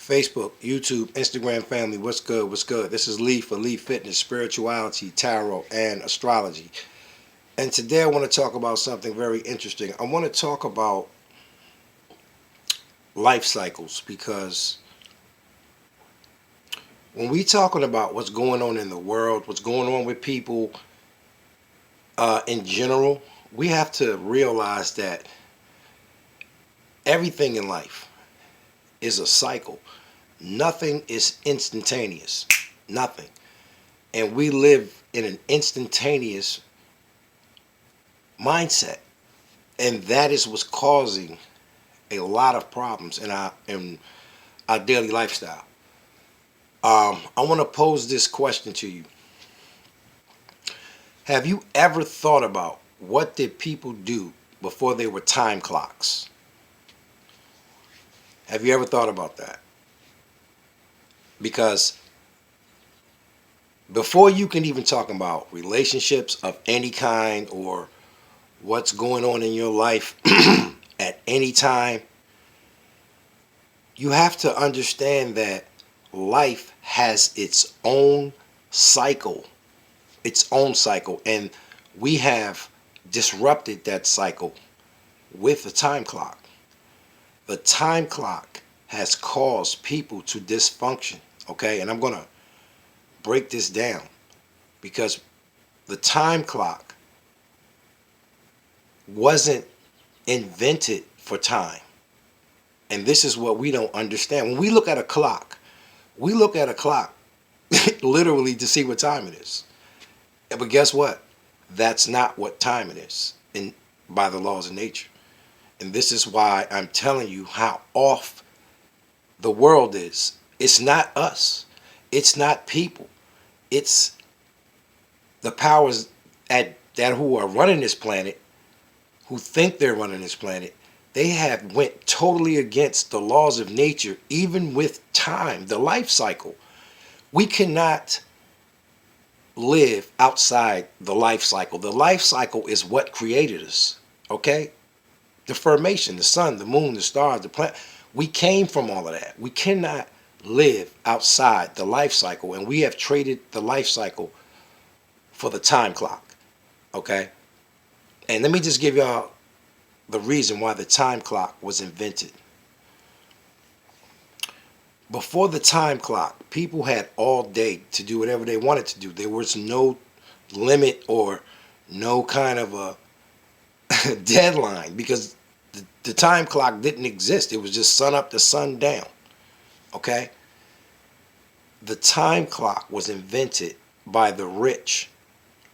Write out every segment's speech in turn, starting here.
Facebook, YouTube, Instagram family, what's good, what's good? This is Lee for Lee Fitness, Spirituality, Tarot, and Astrology. And today I want to talk about something very interesting. I want to talk about life cycles, because when we talking about what's going on in the world, what's going on with people in general, we have to realize that everything in life is a cycle. Nothing is instantaneous. Nothing. And we live in an instantaneous mindset. And that is what's causing a lot of problems in our daily lifestyle. I want to pose this question to you. Have you ever thought about what did people do before they were time clocks? Have you ever thought about that? Because before you can even talk about relationships of any kind or what's going on in your life at any time, you have to understand that life has its own cycle. Its own cycle. And we have disrupted that cycle with the time clock. The time clock has caused people to dysfunction. Okay, and I'm going to break this down, because the time clock wasn't invented for time. And this is what we don't understand. When we look at a clock, we look at a clock literally to see what time it is. But guess what? That's not what time it is by the laws of nature. And this is why I'm telling you how off the world is. It's not us. It's not people. It's the powers that who are running this planet, who think they're running this planet. They have went totally against the laws of nature, even with time, the life cycle. We cannot live outside the life cycle. The life cycle is what created us, okay? The formation, the sun, the moon, the stars, the planet. We came from all of that. We cannot live outside the life cycle, and we have traded the life cycle for the time clock, okay? And let me just give y'all the reason why the time clock was invented. Before the time clock, people had all day to do whatever they wanted to do. There was no limit or no kind of a deadline, because the time clock didn't exist. It was just sun up to sun down. Okay? The time clock was invented by the rich,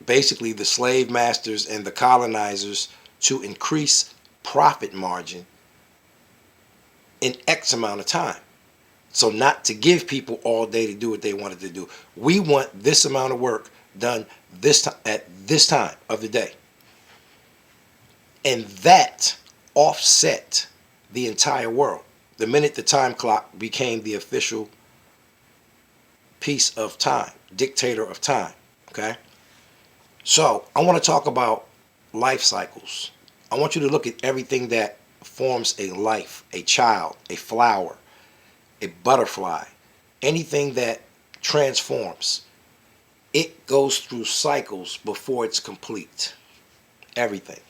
basically the slave masters and the colonizers, to increase profit margin in X amount of time. So not to give people all day to do what they wanted to do. We want this amount of work done this time at this time of the day. And that offset the entire world. The minute the time clock became the official piece of time, dictator of time, okay? So I want to talk about life cycles. I want you to look at everything that forms a life, a child, a flower, a butterfly, anything that transforms. It goes through cycles before it's complete. Everything.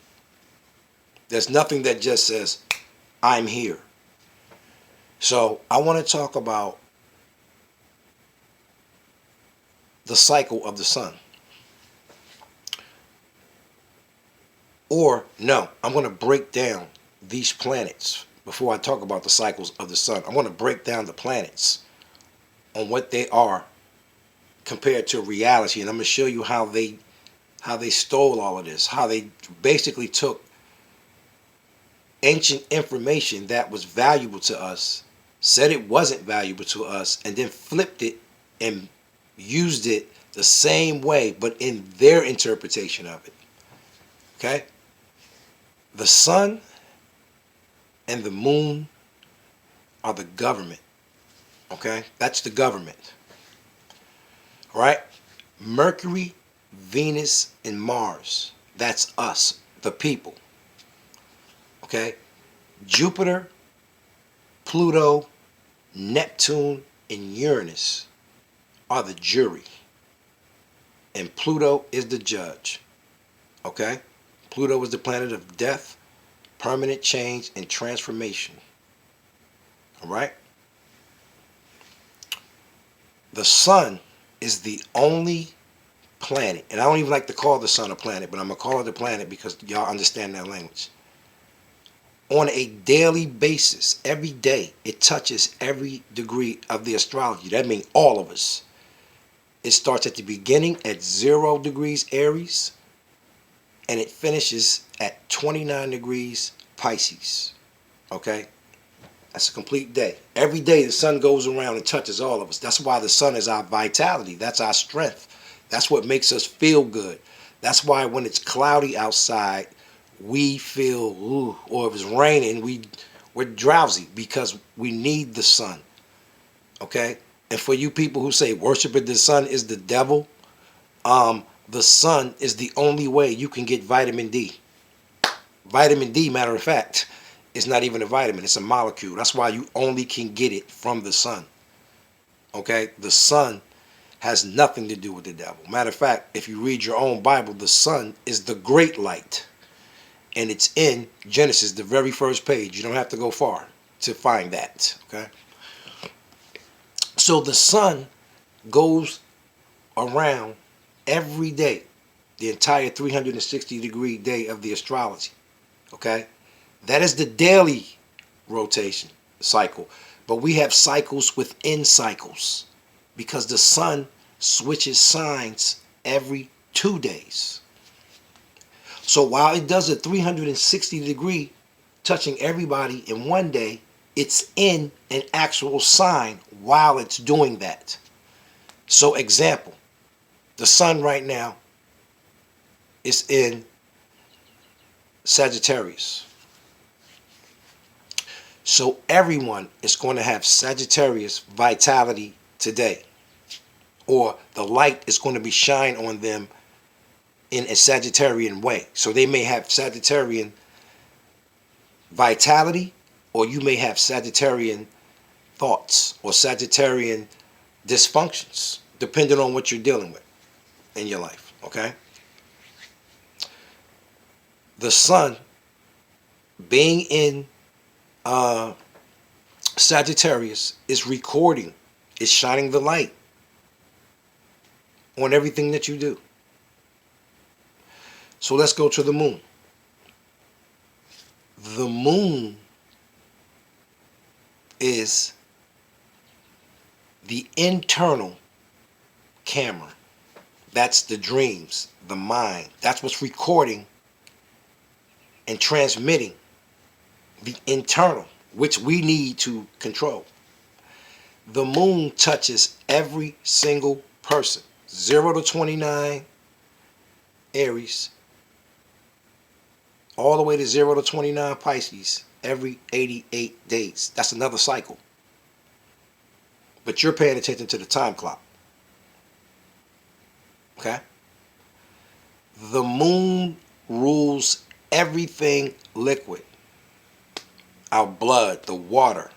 There's nothing that just says, I'm here. So I want to talk about the cycle of the sun. Or, no, I'm going to break down these planets before I talk about the cycles of the sun. I want to break down the planets on what they are compared to reality. And I'm going to show you how they stole all of this, how they basically took ancient information that was valuable to us, said it wasn't valuable to us, and then flipped it and used it the same way, but in their interpretation of it. Okay? The sun and the moon are the government. Okay? That's the government. All right? Mercury, Venus, and Mars, that's us, the people. Okay? Jupiter, Pluto, Neptune and Uranus are the jury, and Pluto is the judge. Okay? Pluto is the planet of death, permanent change, and transformation. All right? The sun is the only planet, and I don't even like to call the sun a planet, but I'm going to call it a planet because y'all understand that language. On a daily basis, every day, it touches every degree of the astrology. That means all of us. It starts at the beginning at 0 degrees Aries, and it finishes at 29 degrees Pisces. Okay? That's a complete day. Every day the sun goes around and touches all of us. That's why the sun is our vitality. That's our strength. That's what makes us feel good. That's why when it's cloudy outside, we feel, ooh, or if it's raining, we're drowsy because we need the sun. Okay? And for you people who say worshiping the sun is the devil, the sun is the only way you can get vitamin D. Vitamin D, matter of fact, is not even a vitamin, it's a molecule. That's why you only can get it from the sun. Okay? The sun has nothing to do with the devil. Matter of fact, if you read your own Bible, the sun is the great light. And it's in Genesis, the very first page. You don't have to go far to find that. Okay? So the sun goes around every day, the entire 360-degree day of the astrology. Okay? That is the daily rotation cycle. But we have cycles within cycles because the sun switches signs every 2 days. So while it does a 360-degree touching everybody in one day, it's in an actual sign while it's doing that. So example, the sun right now is in Sagittarius. So everyone is going to have Sagittarius vitality today. Or the light is going to be shine on them in a Sagittarian way. So they may have Sagittarian vitality, or you may have Sagittarian thoughts or Sagittarian dysfunctions, depending on what you're dealing with in your life. Okay? The sun being in Sagittarius is recording, is shining the light on everything that you do. So let's go to the moon. The moon is the internal camera. That's the dreams, the mind. That's what's recording and transmitting the internal, which we need to control. The moon touches every single person. 0 to 29 Aries, all the way to 0 to 29 Pisces, every 88 days. That's another cycle. But you're paying attention to the time clock. Okay? The moon rules everything liquid. Our blood, the water.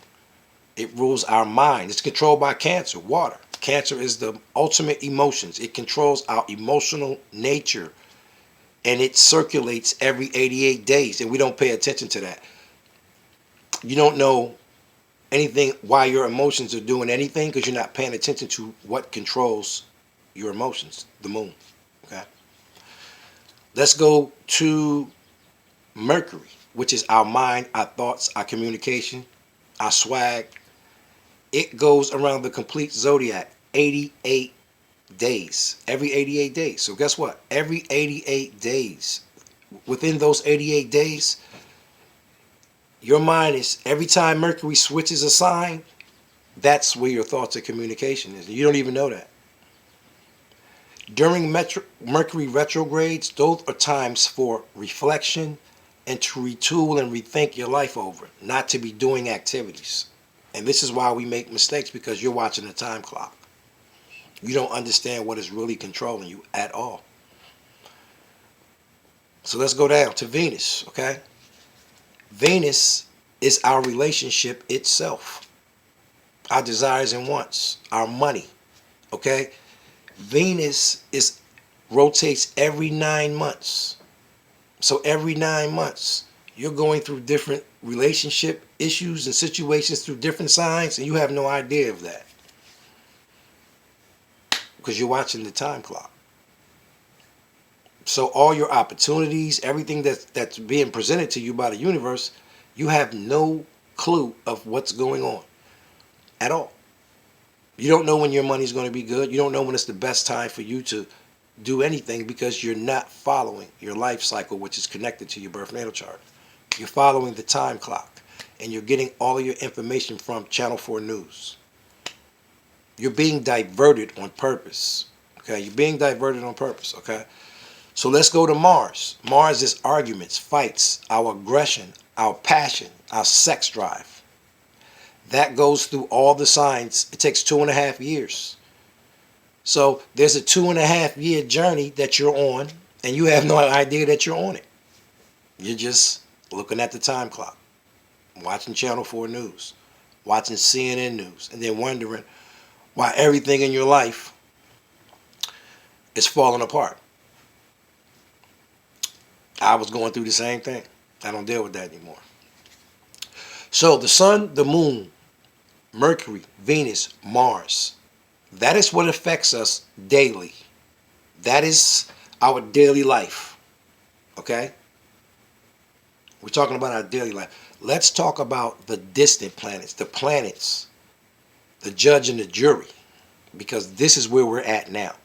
It rules our mind. It's controlled by Cancer, water. Cancer is the ultimate emotions. It controls our emotional nature. And it circulates every 88 days. And we don't pay attention to that. You don't know anything why your emotions are doing anything because you're not paying attention to what controls your emotions, the moon. Okay? Let's go to Mercury, which is our mind, our thoughts, our communication, our swag. It goes around the complete zodiac 88 days, every 88 days. So guess what? Every 88 days, within those 88 days, your mind is, every time Mercury switches a sign, that's where your thoughts and communication is. You don't even know that. During Mercury retrogrades, those are times for reflection and to retool and rethink your life over, not to be doing activities. And this is why we make mistakes, because you're watching the time clock. You don't understand what is really controlling you at all. So let's go down to Venus, okay? Venus is our relationship itself. our desires and wants, our money. Okay? Venus is rotates every 9 months. So every 9 months, you're going through different relationship issues and situations through different signs, and you have no idea of that because you're watching the time clock. So all your opportunities, everything that's being presented to you by the universe, you have no clue of what's going on at all. You don't know when your money's going to be good. You don't know when it's the best time for you to do anything because you're not following your life cycle, which is connected to your birth natal chart. You're following the time clock, and you're getting all of your information from Channel 4 News. You're being diverted on purpose. Okay, you're being diverted on purpose. Okay, so let's go to Mars. Mars is arguments, fights, our aggression, our passion, our sex drive. That goes through all the signs. It takes 2.5 years. So there's a 2.5 year journey that you're on, and you have no idea that you're on it. You're just looking at the time clock, watching Channel 4 News, watching CNN News, and then wondering why everything in your life is falling apart. I was going through the same thing. I don't deal with that anymore. So the sun, the moon, Mercury, Venus, Mars, that is what affects us daily. That is our daily life. Okay? We're talking about our daily life. Let's talk about the distant planets, the judge and the jury, because this is where we're at now.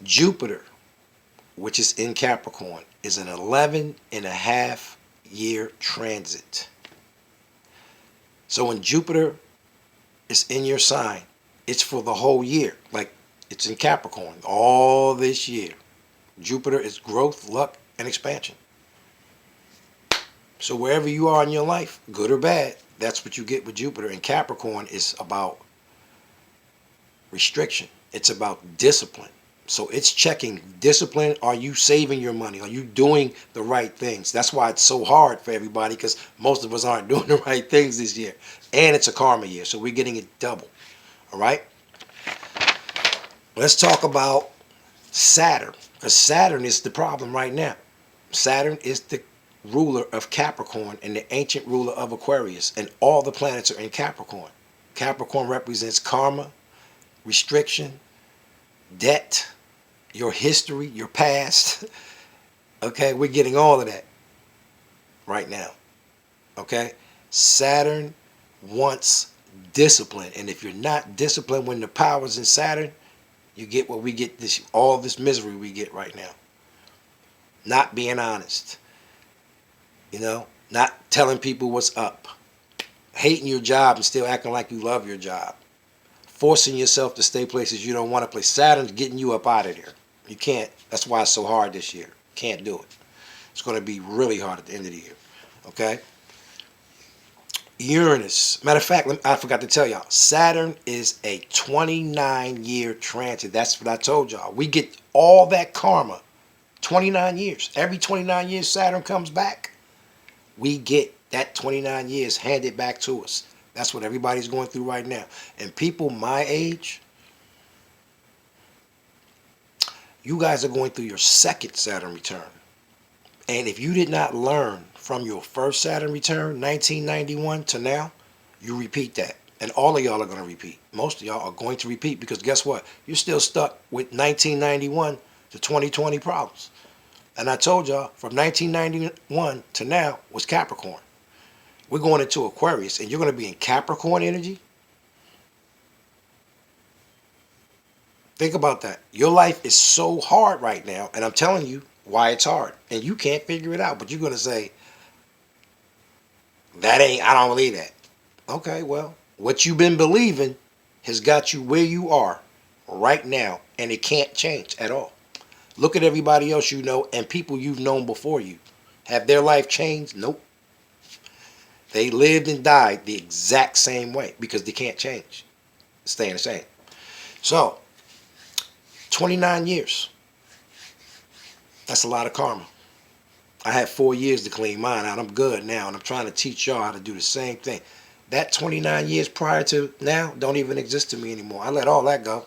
Jupiter, which is in Capricorn, is an 11.5 year transit. So when Jupiter is in your sign, it's for the whole year. Like, it's in Capricorn all this year. Jupiter is growth, luck, and expansion. So wherever you are in your life, good or bad, that's what you get with Jupiter. And Capricorn is about restriction. It's about discipline. So it's checking discipline. Are you saving your money? Are you doing the right things? That's why it's so hard for everybody, because most of us aren't doing the right things this year. And it's a karma year, so we're getting it double. All right? Let's talk about Saturn, because Saturn is the problem right now. Saturn is the ruler of Capricorn and the ancient ruler of Aquarius, and all the planets are in Capricorn. Capricorn represents karma, restriction, debt, your history, your past. Okay, we're getting all of that right now. Okay, Saturn wants discipline, and if you're not disciplined when the power's in Saturn, you get what we get, all this misery we get right now. Not being honest, not telling people what's up, hating your job and still acting like you love your job, forcing yourself to stay places you don't want to play. Saturn's getting you up out of there. You can't. That's why it's so hard this year. Can't do it. It's going to be really hard at the end of the year. Okay? Uranus. Matter of fact, I forgot to tell y'all. Saturn is a 29-year transit. That's what I told y'all. We get all that karma. 29 years. Every 29 years Saturn comes back, we get that 29 years handed back to us. That's what everybody's going through right now. And people my age, you guys are going through your second Saturn return. And if you did not learn from your first Saturn return, 1991 to now, you repeat that. And all of y'all are going to repeat. Most of y'all are going to repeat, because guess what? You're still stuck with 1991 to 2020 problems. And I told y'all, from 1991 to now was Capricorn. We're going into Aquarius, and you're going to be in Capricorn energy. Think about that. Your life is so hard right now, and I'm telling you why it's hard. And you can't figure it out, but you're going to say, I don't believe that. Okay, well, what you've been believing has got you where you are right now, and it can't change at all. Look at everybody else you know and people you've known before you. Have their life changed? Nope. They lived and died the exact same way because they can't change. Staying the same. So, 29 years. That's a lot of karma. I had 4 years to clean mine out. I'm good now, and I'm trying to teach y'all how to do the same thing. That 29 years prior to now don't even exist to me anymore. I let all that go.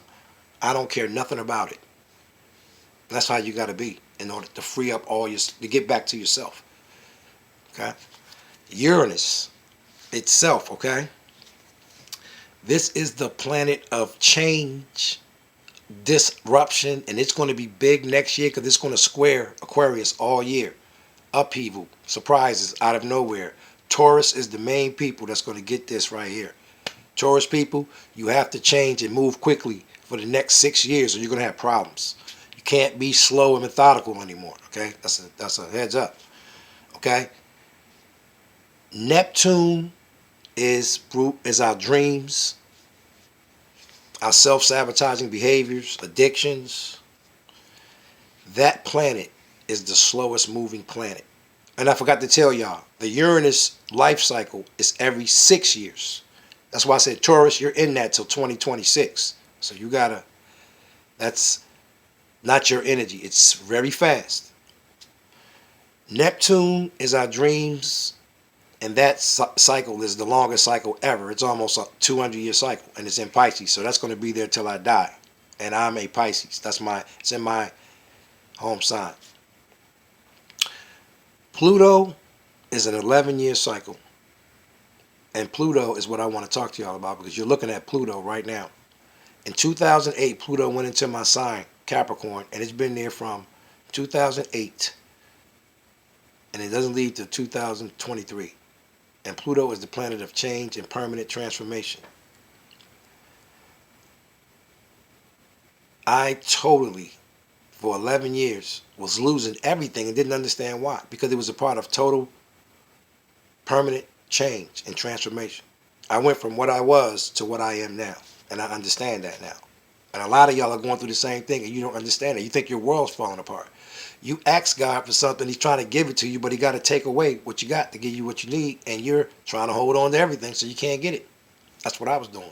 I don't care nothing about it. That's how you got to be in order to free up all your, to get back to yourself. Okay? Uranus itself, okay? This is the planet of change, disruption, and it's going to be big next year because it's going to square Aquarius all year. Upheaval, surprises out of nowhere. Taurus is the main people that's going to get this right here. Taurus people, you have to change and move quickly for the next 6 years or you're going to have problems. You can't be slow and methodical anymore, okay? That's a heads up, okay? Neptune is our dreams, our self-sabotaging behaviors, addictions. That planet is the slowest moving planet. And I forgot to tell y'all, the Uranus life cycle is every 6 years. That's why I said, Taurus, you're in that till 2026. So you gotta, that's not your energy. It's very fast. Neptune is our dreams, and that cycle is the longest cycle ever. It's almost a 200-year cycle, and it's in Pisces. So that's going to be there till I die. And I'm a Pisces. It's in my home sign. Pluto is an 11-year cycle. And Pluto is what I want to talk to y'all about because you're looking at Pluto right now. In 2008, Pluto went into my sign, Capricorn, and it's been there from 2008. And it doesn't leave till 2023. And Pluto is the planet of change and permanent transformation. I totally, for 11 years, was losing everything and didn't understand why. Because it was a part of total, permanent change and transformation. I went from what I was to what I am now. And I understand that now. And a lot of y'all are going through the same thing and you don't understand it. You think your world's falling apart. You ask God for something, he's trying to give it to you, but he got to take away what you got to give you what you need, and you're trying to hold on to everything so you can't get it. That's what I was doing.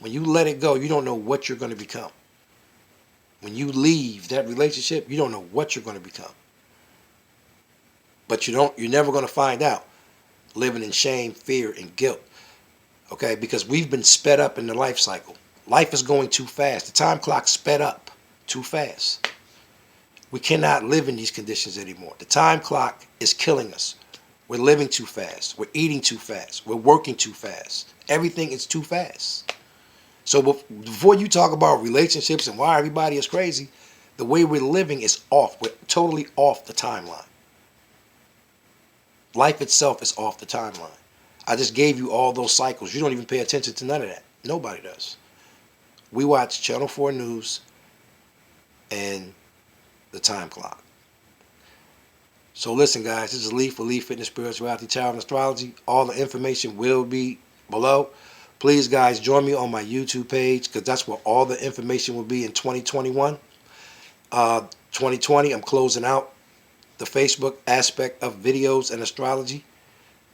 When you let it go, you don't know what you're going to become. When you leave that relationship, you don't know what you're going to become. But you're never going to find out living in shame, fear, and guilt. Okay? Because we've been sped up in the life cycle. Life is going too fast. The time clock sped up too fast. We cannot live in these conditions anymore. The time clock is killing us. We're living too fast. We're eating too fast. We're working too fast. Everything is too fast. So before you talk about relationships and why everybody is crazy, the way we're living is off. We're totally off the timeline. Life itself is off the timeline. I just gave you all those cycles. You don't even pay attention to none of that. Nobody does. We watch Channel 4 News and the time clock. So listen, guys, this is Lee for Lee Fitness, Spirituality, Tarot, and Astrology. All the information will be below. Please, guys, join me on my YouTube page because that's where all the information will be in 2021. 2020, I'm closing out the Facebook aspect of videos and astrology.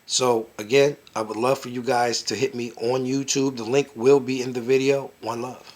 So, again, I would love for you guys to hit me on YouTube. The link will be in the video. One love.